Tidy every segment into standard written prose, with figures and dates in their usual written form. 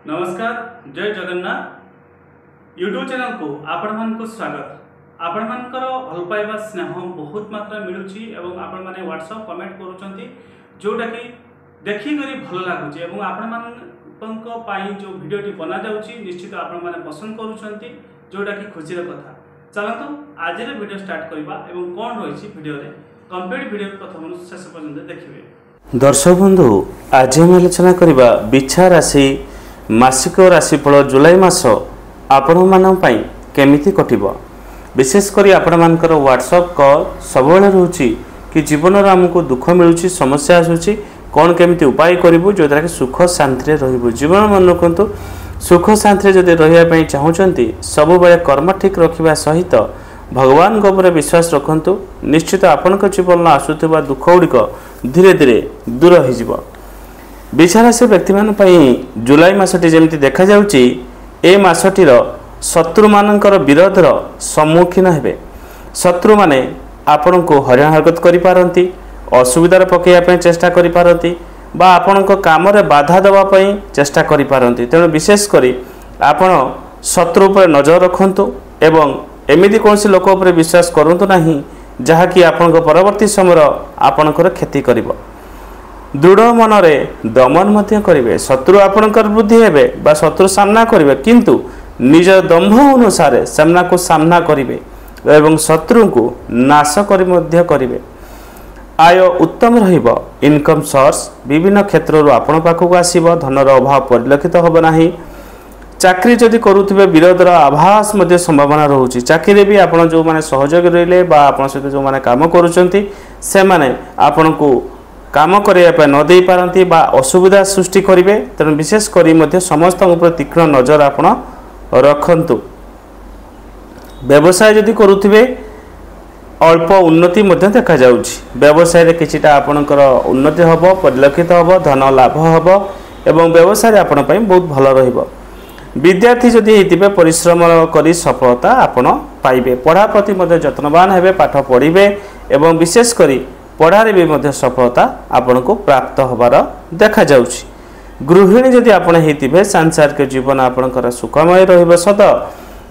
नमस्कार जय Jagannath YouTube channel को आपण मानक स्वागत। आपण मानकर भल पाइबा स्नेह बहुत मात्रा मिलुची एवं आपण माने व्हाट्सएप कमेंट करूचंती जोटा कि देखि करी भल लागुची एवं आपण मानक पाई जो वीडियोटी बना जाउची निश्चित आपण माने पसंद करूचंती जोटा कि खुशी रे कथा। चलंतु आज रे वीडियो स्टार्ट करबा एवं कोन रहिची वीडियो रे कंप्लीट वीडियो प्रथम शेष पर्यंत देखिबे। दर्शक बंधु आज हम आलोचना करबा बिछा राशि मासिक राशिफल जुलाई मास आपण मान केमिति कटिब। विशेषकर आपण मानकर व्हाट्सएप कॉल सब रोचे कि जीवन आमको दुख मिलूँ समस्या आसूँ कौन केमिति उपाय करूँ जो द्वारा कि सुख शांति रही जीवन मन रखु सुख शांति जदि रही चाहूँगी सब बेले कर्म ठीक रखा सहित भगवान उपर विश्वास रखु निश्चित आपण जीवन आसुवा दुख गुड़िक धीरे धीरे दूर हो। बिछाराशि व्यक्ति मान जुलाई मासटी जमी देखा जाउची ए मासटीर शत्रु मानकर विरोधर सम्मुखीन हेबे। शत्रु माने आपण को हरियाण हरकत करि पारंती, असुविधार पकेया चेष्टा करि पारंती बा आपण काम रे बाधा देवा पई चेष्टा करि पारंती। तेणु विशेष करी आपण शत्रु पर नजर रखंतु एवं एमिति कोनसी लोक उपर विश्वास करंतु नाही जहा कि आपण परवर्ती समय आपणकर क्षति करिवो। दृढ़ मन रे दमन मध्य करिवे। शत्रु आपणकर बुद्धि हेबे बा शत्रु सामना करिवे किंतु निज दंभ अनुसार सामना को सामना करिवे एवं शत्रु को नाश करि मध्य करिवे। आय उत्तम रहिबो। इनकम सोर्स विभिन्न क्षेत्र आपण पाखक आसीबो। धनर अभाव परिलक्षित होबो नाही। चाकरी जदि करूथिबे विरोधर आभास मध्य संभावना रहउची। चाकरी भी आपण जो माने सहयोगी रहिले बा आपण सहित जो माने काम करूचंती से माने आपण को काम करने न दे पारती बा असुविधा सृष्टि करेंगे। तेणु विशेष कर समस्त तीक्ष्ण नजर आपण रखंतु। व्यवसाय जदि करुथिबे अल्प उन्नति देखा जाउछि। व्यवसाय रे किछिटा आपणकर उन्नति हबो, परिलक्षित हबो, धन लाभ हबो एवं व्यवसाय आपण पई बहुत भल रहिबो। विद्यार्थी जदि हेतिबे परिश्रम करी सफलता आपण पाइबे। पढ़ा प्रति मध्य यत्नवान हेबे, पाठ पढ़िबे एवं विशेष करी पढ़ारे भी मध्य सफलता आपण को प्राप्त होबार देखा जाउछि। गृहिणी जदि आपण हेतिबे सांसारिक जीवन आपणकर सुखमय रहिबो। सद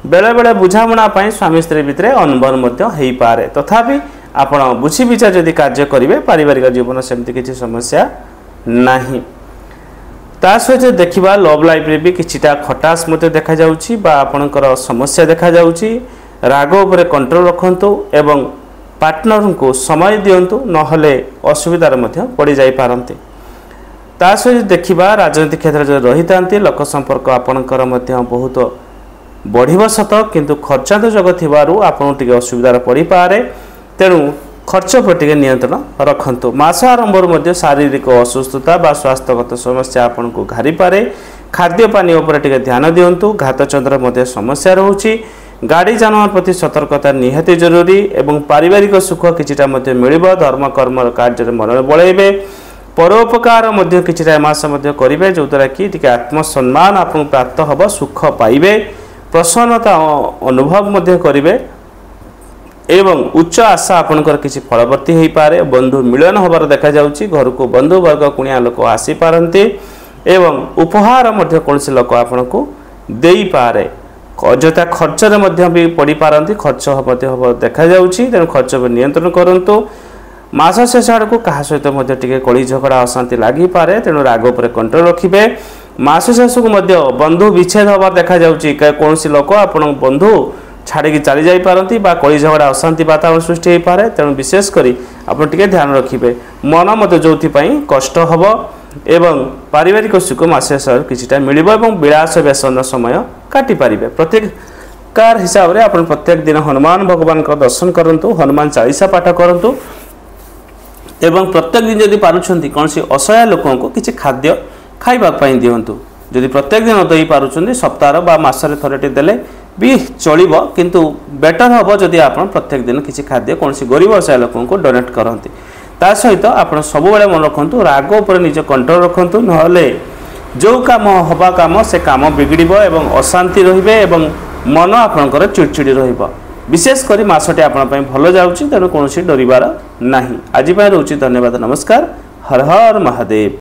बेले बेले बुझामणा पई स्वामी स्त्री भितरे अनबन मध्य हेई पारे तथापि आपण बुझी विचार जदि कार्य करिवे पारिवारिक जीवन सेमति किछि समस्या नाही। ता सहित देखिबा लव लाइफ रे भी किछिटा खटास मते देखा जाउछि बा आपणकर समस्या देखा जाउछि। राग उपरे कंट्रोल रखंतु एवं पार्टनर को समय दिंतु नहले असुविधार मध्य पड़ जाई पारंती। ता सहित देखिबा राजनीतिक क्षेत्र जो रही था लोक संपर्क आपणकर मध्य बहुत बढ़िबो सत किंतु खर्चांत जग थिबारु आपण टिके असुविधार पड़ी पारे। तेणु खर्च पर टिके नियंत्रण रखंतु। मास आरंभ मध्य शारीरिक असुस्थता बा स्वास्थ्यगत समस्या आपण को घारी पारे। खाद्य पानी उपर टिके ध्यान दिंतु। घात चंद्र मध्य समस्या रहउची। गाड़ी जानवर प्रति सतर्कता निहाती जरूरी एवं पारिवारिक सुख किछिटा मध्य मिलिबो। धर्म कर्म कार्य मन बळाइबे। परोपकार मध्य किछिटा मास मध्य करिवे जो द्वारा कि टिके आत्मसम्मान आपन प्राप्त हबो, सुख पाइबे, प्रसन्नता अनुभव मध्य करिवे एवं उच्च आशा आपनकर किछि फलवर्ती हेई पारे। बंधु मिलन होबार देखा जाउची। घर को बंधु वर्ग कुणिया लोक आसी पारंती एवं उपहार मध्य कोनसे लोक आपन को देई पारे। अजथा खर्च भी पड़ पारती। खर्च देखा जाउछि। तेणु खर्च पर नियंत्रण करंतु। मास शेष आड़ को क्या सहित टिके कली झगड़ा अशांति लगी पारे। तेणु राग उपर कंट्रोल रखिबे। मास शेष को बंधु विच्छेद होबार देखा जाउछि। कौन लोक आपण बंधु छाड़ी चली जाई पारती बा कली झगड़ा अशांति वातावरण सृष्टि हो पारे। तेणु विशेष करी आपण टिके ध्यान रखिबे। मन मत जोथि पई कष्ट हबो एवं पारिवारिक सुख मास किछिटा मिलिबो एवं विलास व्यसन समय काटी पारिबे। प्रत्येक कार हिसाब रे आपण प्रत्येक दिन हनुमान भगवान का दर्शन करंतु, हनुमान चालीसा पाठ करंतु एवं प्रत्येक दिन जदि पारुछंती कोनसी असहाय लोकों को किछि खाद्य खाइबा पई दियंतु। जदि प्रत्येक दिन दई पारुछंती सप्ताह बा मासरे थरेटी देले भी चलिबो किंतु बेटर हबो जदि आपण प्रत्येक दिन किछि खाद्य कोनसी गरीब असहाय लोकों को डोनेट करंती। ता सहित आपण सब बेले मन रखंतु राग उपर निज कंट्रोल रखंतु नहले जो काम हवा काम से काम बिगड़ब एवं अशांति रहिबे एवं मन आपणकर चिड़चिड़ी रहिबो। विशेष करी मासटी आपण पई भलो जाउची। तेणु कोनोसी डरिबार नाही। आज पई रहउची। धन्यवाद। नमस्कार। हर हर महादेव।